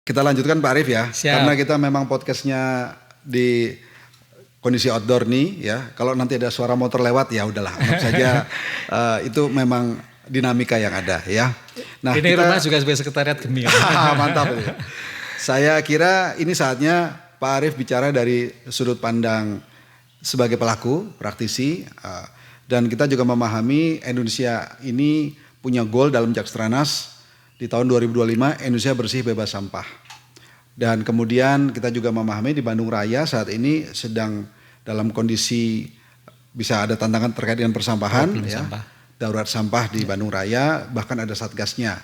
Kita lanjutkan Pak Arief ya. Siap. Karena kita memang podcastnya di kondisi outdoor nih ya. Kalau nanti ada suara motor lewat ya udahlah, anggap saja itu memang dinamika yang ada ya. Nah, ini rumah juga sebagai sekretariat Gemi. Mantap. Ya. Saya kira ini saatnya Pak Arief bicara dari sudut pandang sebagai pelaku, praktisi, dan kita juga memahami Indonesia ini punya goal dalam Jakstranas di tahun 2025 Indonesia bersih bebas sampah. Dan kemudian kita juga memahami di Bandung Raya saat ini sedang dalam kondisi bisa ada tantangan terkait dengan persampahan, ya, darurat sampah di Bandung Raya, bahkan ada satgasnya.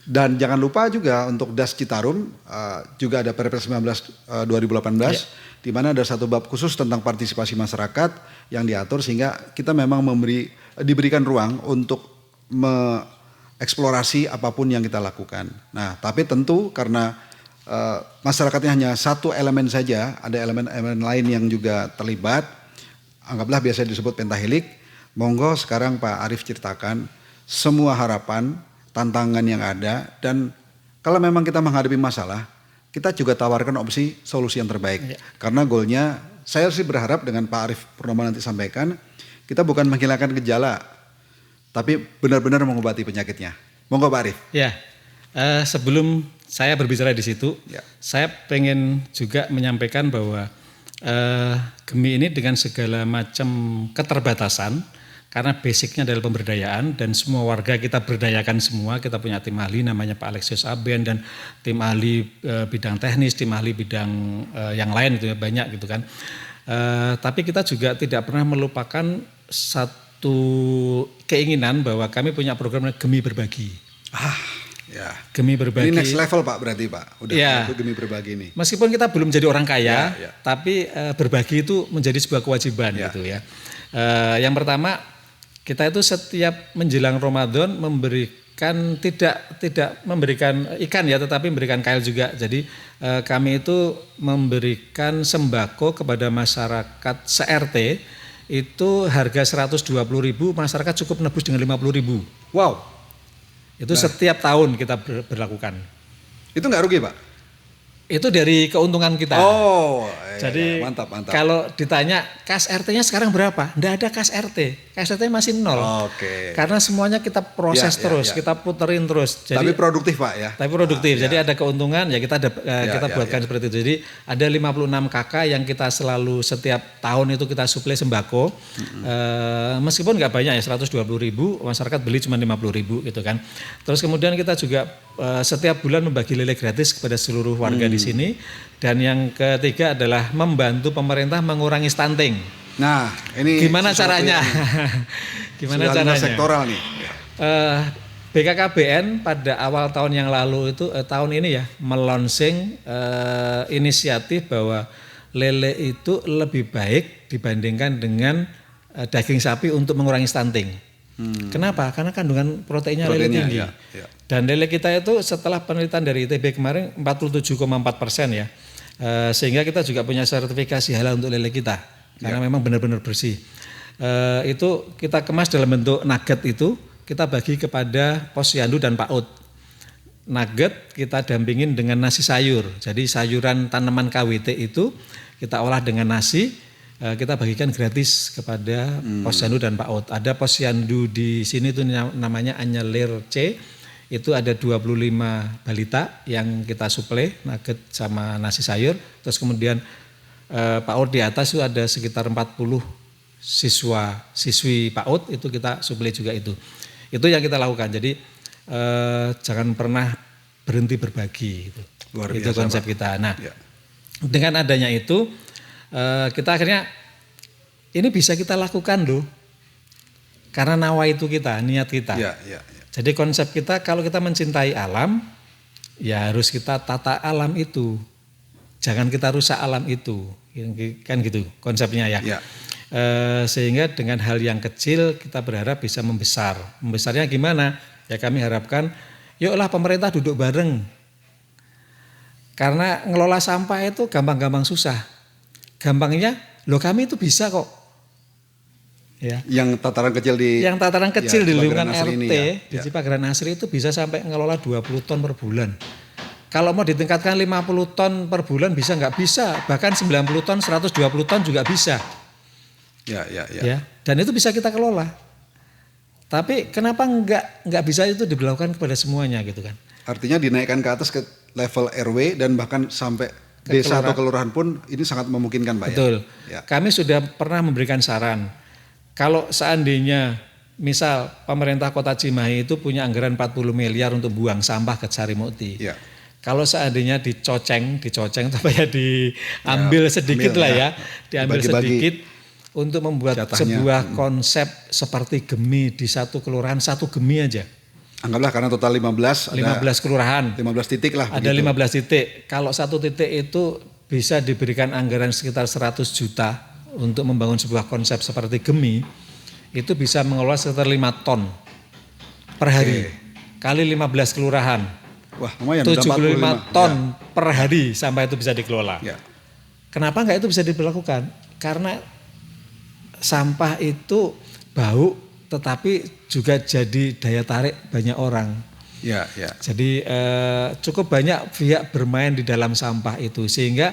Dan jangan lupa juga untuk Das Citarum juga ada Perpres 19 2018 di mana ada satu bab khusus tentang partisipasi masyarakat yang diatur sehingga kita memang diberikan ruang untuk eksplorasi apapun yang kita lakukan. Nah, tapi tentu karena masyarakatnya hanya satu elemen saja, ada elemen-elemen lain yang juga terlibat. Anggaplah biasa disebut pentahelik. Monggo sekarang Pak Arief ceritakan semua harapan, tantangan yang ada, dan kalau memang kita menghadapi masalah, kita juga tawarkan opsi solusi yang terbaik. Karena goalnya, saya sih berharap dengan Pak Arief Purnomo nanti sampaikan, kita bukan menghilangkan gejala, tapi benar-benar mengobati penyakitnya. Monggo Pak Arief. Ya, sebelum saya berbicara di situ, saya pengen juga menyampaikan bahwa Gemi ini dengan segala macam keterbatasan, karena basicnya adalah pemberdayaan dan semua warga kita berdayakan semua. Kita punya tim ahli namanya Pak Alexius Aben dan tim ahli bidang teknis, tim ahli bidang yang lain gitu ya, banyak gitu kan. Tapi kita juga tidak pernah melupakan satu keinginan bahwa kami punya program Gemi Berbagi. Ya. Gemi Berbagi. Ini next level Pak berarti Pak. Udah ya. Gemi Berbagi ini. Meskipun kita belum jadi orang kaya, tapi berbagi itu menjadi sebuah kewajiban gitu ya. Yang pertama, kita itu setiap menjelang Ramadan memberikan tidak memberikan ikan ya, tetapi memberikan kail juga. Jadi kami itu memberikan sembako kepada masyarakat se-RT itu harga 120.000, masyarakat cukup nebus dengan 50.000. Wow. Itu setiap tahun kita berlakukan. Itu nggak rugi Pak? Itu dari keuntungan kita. Oh, jadi mantap. Kalau ditanya kas RT-nya sekarang berapa? Nggak ada kas RT. Kas RT masih 0. Oke. Karena semuanya kita proses terus, kita puterin terus. Jadi, tapi produktif Pak ya. Tapi produktif. Jadi ada keuntungan ya kita buatkan seperti itu. Jadi ada 56 KK yang kita selalu setiap tahun itu kita suplai sembako. Meskipun nggak banyak ya, 120.000, masyarakat beli cuma 50.000 gitu kan. Terus kemudian kita juga setiap bulan membagi lele gratis kepada seluruh warga di sini, dan yang ketiga adalah membantu pemerintah mengurangi stunting. Nah, ini gimana caranya? Gimana caranya? Sektoral nih. BKKBN pada awal tahun yang lalu itu tahun ini ya melonsing inisiatif bahwa lele itu lebih baik dibandingkan dengan daging sapi untuk mengurangi stunting. Kenapa? Karena kandungan proteinnya lele tinggi. Ya. Dan lele kita itu setelah penelitian dari ITB kemarin 47,4% ya. Sehingga kita juga punya sertifikasi halal untuk lele kita. Karena memang benar-benar bersih. Itu kita kemas dalam bentuk nugget itu, kita bagi kepada posyandu dan PAUD. Nugget kita dampingin dengan nasi sayur. Jadi sayuran tanaman KWT itu kita olah dengan nasi, kita bagikan gratis kepada posyandu dan PAUD. Ada posyandu di sini itu namanya Anyelir C, itu ada 25 balita yang kita suplai nugget sama nasi sayur. Terus kemudian PAUD di atas itu ada sekitar 40 siswi PAUD, itu kita suplai juga itu. Itu yang kita lakukan. Jadi jangan pernah berhenti berbagi. Luar biasa, itu konsep Pak. Kita. Nah, dengan adanya itu kita akhirnya ini bisa kita lakukan loh, karena nawa itu kita, niat kita. Jadi konsep kita kalau kita mencintai alam, ya harus kita tata alam itu, jangan kita rusak alam itu, kan gitu konsepnya ya. Sehingga dengan hal yang kecil kita berharap bisa membesar. Membesarnya gimana? Ya kami harapkan, yuklah pemerintah duduk bareng, karena ngelola sampah itu gampang-gampang susah. Gampangnya, loh kami itu bisa kok. Ya. Yang tataran kecil di lingkungan RT ini, di Cipagaran Asri itu bisa sampai ngelola 20 ton per bulan. Kalau mau ditingkatkan 50 ton per bulan bisa nggak? Bisa. Bahkan 90 ton, 120 ton juga bisa. Ya. Dan itu bisa kita kelola. Tapi kenapa nggak bisa itu diberlakukan kepada semuanya gitu kan? Artinya dinaikkan ke atas ke level RW dan bahkan sampai desa atau kelurahan pun ini sangat memungkinkan Pak. Betul. Ya? Kami sudah pernah memberikan saran. Kalau seandainya misal pemerintah Kota Cimahi itu punya anggaran 40 miliar untuk buang sampah ke Sarimukti. Ya. Kalau seandainya dicoceng supaya diambil sedikit lah ya, diambil sedikit untuk membuat sebuah konsep seperti gemi di satu kelurahan, satu gemi aja. Anggaplah karena total 15 kelurahan. 15 titik lah. Ada begitu. 15 titik. Kalau satu titik itu bisa diberikan anggaran sekitar 100 juta untuk membangun sebuah konsep seperti gemi, itu bisa mengelola sekitar 5 ton per hari. Kali 15 kelurahan. Wah, lumayan. 75 ton per hari sampah itu bisa dikelola. Ya. Kenapa enggak itu bisa diberlakukan? Karena sampah itu bau tetapi juga jadi daya tarik banyak orang. Ya. Jadi cukup banyak pihak bermain di dalam sampah itu sehingga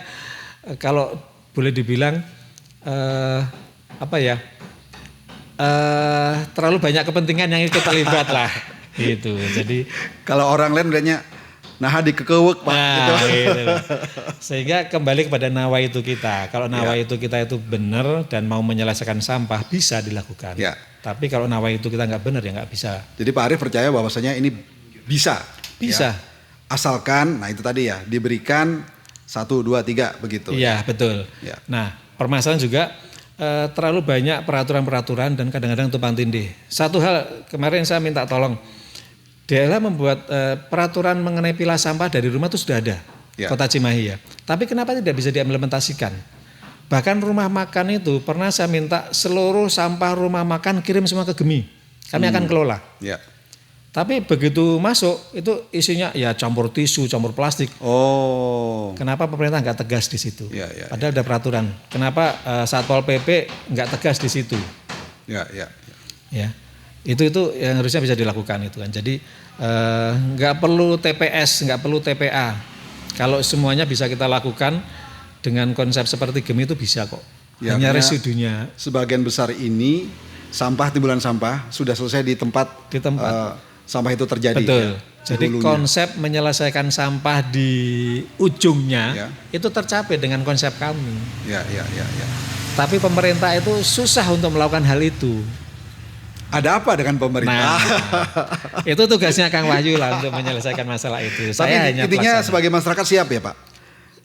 kalau boleh dibilang terlalu banyak kepentingan yang ikut terlibat lah. Gitu. Jadi kalau orang lain melihatnya di kekewek Pak. Gitu. Sehingga kembali kepada nawaitu kita. Kalau nawaitu kita itu benar dan mau menyelesaikan sampah bisa dilakukan. Ya. Tapi kalau nawaitu kita nggak benar ya nggak bisa. Jadi Pak Arief percaya bahwasanya ini bisa. Bisa. Ya. Asalkan, itu tadi ya diberikan 1, 2, 3 begitu. Iya betul. Ya. Nah permasalahan juga terlalu banyak peraturan-peraturan dan kadang-kadang tumpang tindih. Satu hal kemarin saya minta tolong. Daerah membuat peraturan mengenai pilah sampah dari rumah itu sudah ada, Kota Cimahi ya. Tapi kenapa tidak bisa diimplementasikan? Bahkan rumah makan itu pernah saya minta seluruh sampah rumah makan kirim semua ke Gemi. Kami akan kelola. Ya. Tapi begitu masuk itu isinya ya campur tisu, campur plastik. Oh. Kenapa pemerintah nggak tegas di situ? Ya. Padahal ada peraturan. Kenapa Satpol PP nggak tegas di situ? Ya. Itu yang harusnya bisa dilakukan itu kan. Jadi nggak perlu TPS, nggak perlu TPA. Kalau semuanya bisa kita lakukan dengan konsep seperti Gemi itu bisa kok. Ya, hanya residunya. Sebagian besar ini timbulan sampah sudah selesai di tempat sampah itu terjadi. Betul. Ya, jadi konsep menyelesaikan sampah di ujungnya itu tercapai dengan konsep kami. Ya. Tapi pemerintah itu susah untuk melakukan hal itu. Ada apa dengan pemerintah? Itu tugasnya Kang Wahyu lah untuk menyelesaikan masalah itu. Tapi intinya sebagai masyarakat siap ya Pak?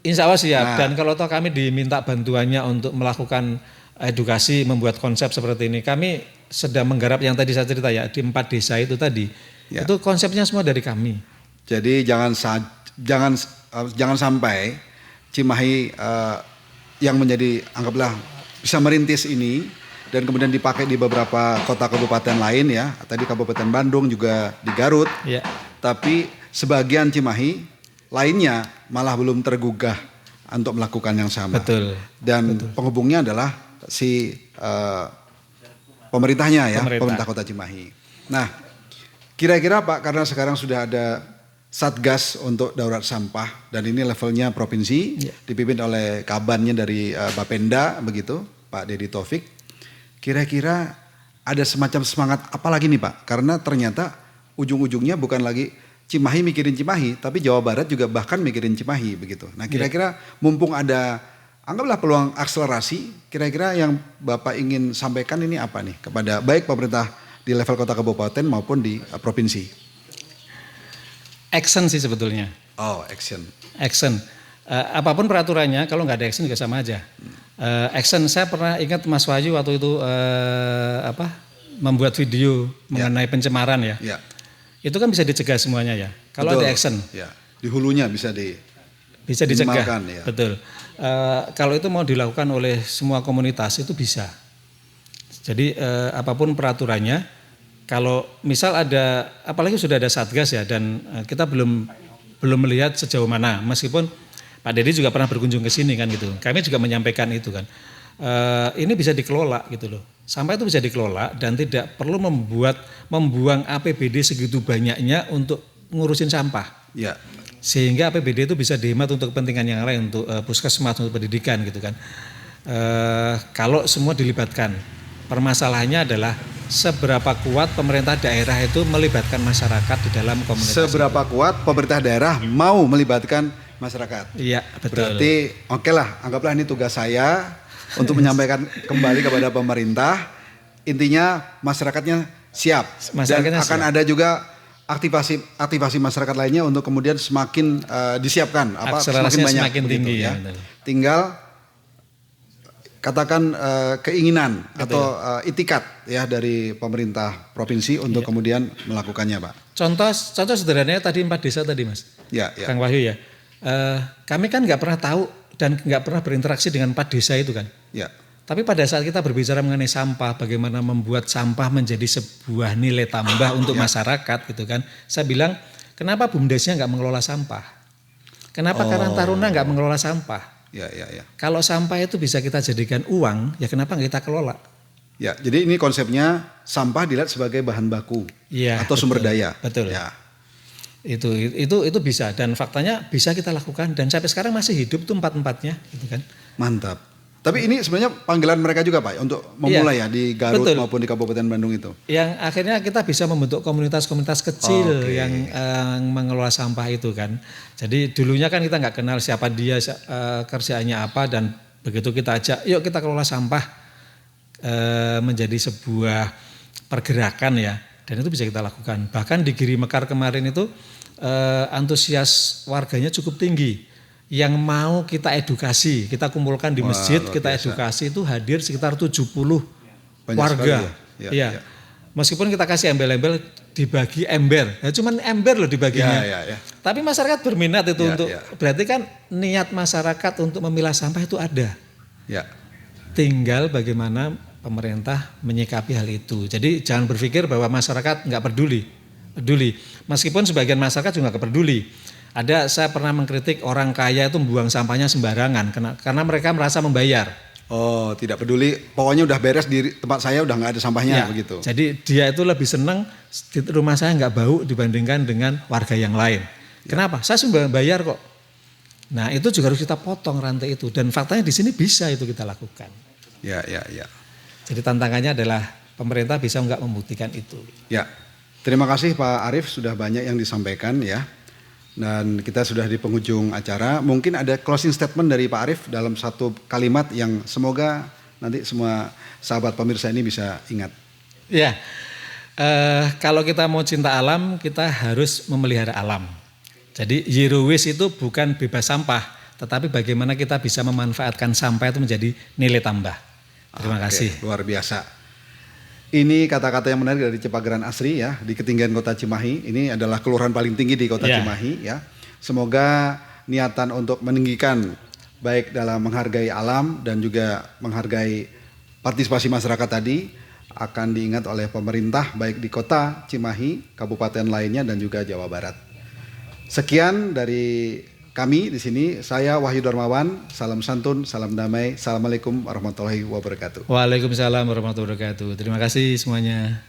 Insya Allah siap. Dan kalau toh kami diminta bantuannya untuk melakukan edukasi, membuat konsep seperti ini. Kami sedang menggarap yang tadi saya cerita ya, di 4 desa itu tadi. Itu konsepnya semua dari kami. Jadi jangan sampai Cimahi yang menjadi anggaplah bisa merintis ini dan kemudian dipakai di beberapa kota kabupaten lain ya. Tadi Kabupaten Bandung juga di Garut. Ya. Tapi sebagian Cimahi lainnya malah belum tergugah untuk melakukan yang sama. Betul. Dan penghubungnya adalah si pemerintahnya ya, pemerintah Kota Cimahi. Nah, kira-kira Pak, karena sekarang sudah ada Satgas untuk darurat sampah dan ini levelnya provinsi, dipimpin oleh kabannya dari Bapenda begitu, Pak Dedi Taufik. Kira-kira ada semacam semangat apa lagi nih Pak? Karena ternyata ujung-ujungnya bukan lagi Cimahi mikirin Cimahi, tapi Jawa Barat juga bahkan mikirin Cimahi begitu. Nah kira-kira mumpung ada anggaplah peluang akselerasi, kira-kira yang Bapak ingin sampaikan ini apa nih kepada baik pemerintah di level kota kabupaten maupun di provinsi? Action sih sebetulnya. Oh, action. Action. Apapun peraturannya, kalau nggak ada action juga sama aja. Action, saya pernah ingat Mas Wahyu waktu itu membuat video mengenai pencemaran ya. Itu kan bisa dicegah semuanya ya. Kalau ada action. Ya. Di hulunya bisa dicegah. Ya. Betul. Kalau itu mau dilakukan oleh semua komunitas itu bisa. Jadi apapun peraturannya, kalau misal ada, apalagi sudah ada Satgas ya, dan kita belum melihat sejauh mana, meskipun Pak Dedi juga pernah berkunjung ke sini kan gitu. Kami juga menyampaikan itu kan. Ini bisa dikelola gitu loh. Sampah itu bisa dikelola dan tidak perlu membuang APBD segitu banyaknya untuk ngurusin sampah. Ya. sehingga APBD itu bisa dihemat untuk kepentingan yang lain, untuk puskesmas, untuk pendidikan gitu kan. Kalau semua dilibatkan, permasalahannya adalah seberapa kuat pemerintah daerah itu melibatkan masyarakat di dalam komunitas. Seberapa kuat pemerintah daerah mau melibatkan masyarakat. Iya, betul. Berarti oke lah, anggaplah ini tugas saya untuk menyampaikan kembali kepada pemerintah. Intinya masyarakatnya siap. Masyarakatnya dan akan siap. ada juga aktivasi masyarakat lainnya untuk kemudian semakin disiapkan, semakin banyak, semakin tinggi ya. Tinggal katakan keinginan atau itikat ya dari pemerintah provinsi untuk kemudian melakukannya, Pak. Contoh sederhananya tadi 4 desa tadi, Mas. Ya, ya. Kang Wahyu ya. Kami kan nggak pernah tahu dan nggak pernah berinteraksi dengan 4 desa itu kan. Ya. Tapi pada saat kita berbicara mengenai sampah, bagaimana membuat sampah menjadi sebuah nilai tambah untuk masyarakat gitu kan. Saya bilang, kenapa BUMDesnya nggak mengelola sampah? Kenapa Karang Taruna nggak mengelola sampah? Ya, ya, ya. Kalau sampah itu bisa kita jadikan uang, ya kenapa nggak kita kelola? Ya, jadi ini konsepnya sampah dilihat sebagai bahan baku atau sumber daya. Betul. Ya. Itu bisa, dan faktanya bisa kita lakukan, dan sampai sekarang masih hidup tuh 4-4-nya gitu kan. Mantap. Tapi ini sebenarnya panggilan mereka juga, Pak, untuk memulai ya di Garut maupun di Kabupaten Bandung itu. Yang akhirnya kita bisa membentuk komunitas-komunitas kecil yang mengelola sampah itu kan. Jadi dulunya kan kita nggak kenal siapa dia, kerjaannya apa, dan begitu kita ajak, yuk kita kelola sampah, menjadi sebuah pergerakan ya, dan itu bisa kita lakukan. Bahkan di Giri Mekar kemarin itu antusias warganya cukup tinggi. Yang mau kita edukasi, kita kumpulkan di masjid, kita edukasi itu hadir sekitar 70 warga. Ya. Meskipun kita kasih embel-embel, dibagi ember, ya cuman ember loh dibaginya. Ya. Tapi masyarakat berminat itu berarti kan niat masyarakat untuk memilah sampah itu ada. Ya. Tinggal bagaimana pemerintah menyikapi hal itu. Jadi jangan berpikir bahwa masyarakat nggak peduli. Meskipun sebagian masyarakat juga nggak peduli. Saya pernah mengkritik orang kaya itu membuang sampahnya sembarangan karena mereka merasa membayar. Oh, tidak peduli, pokoknya udah beres di tempat saya udah nggak ada sampahnya begitu. Jadi dia itu lebih senang di rumah saya nggak bau dibandingkan dengan warga yang lain. Kenapa? Saya sudah bayar kok. Nah itu juga harus kita potong rantai itu, dan faktanya di sini bisa itu kita lakukan. Ya. Jadi tantangannya adalah pemerintah bisa nggak membuktikan itu. Ya, terima kasih Pak Arief, sudah banyak yang disampaikan ya. Dan kita sudah di penghujung acara. Mungkin ada closing statement dari Pak Arief dalam satu kalimat yang semoga nanti semua sahabat pemirsa ini bisa ingat. Ya, kalau kita mau cinta alam, kita harus memelihara alam. Jadi zero waste itu bukan bebas sampah, tetapi bagaimana kita bisa memanfaatkan sampah itu menjadi nilai tambah. Terima kasih. Luar biasa. Ini kata-kata yang menarik dari Cepagaran Asri ya, di ketinggian kota Cimahi. Ini adalah kelurahan paling tinggi di kota Cimahi ya. Semoga niatan untuk meninggikan baik dalam menghargai alam dan juga menghargai partisipasi masyarakat tadi akan diingat oleh pemerintah baik di kota Cimahi, kabupaten lainnya dan juga Jawa Barat. Sekian dari kami di sini. Saya Wahyu Darmawan. Salam santun, salam damai. Assalamualaikum warahmatullahi wabarakatuh. Waalaikumsalam warahmatullahi wabarakatuh. Terima kasih semuanya.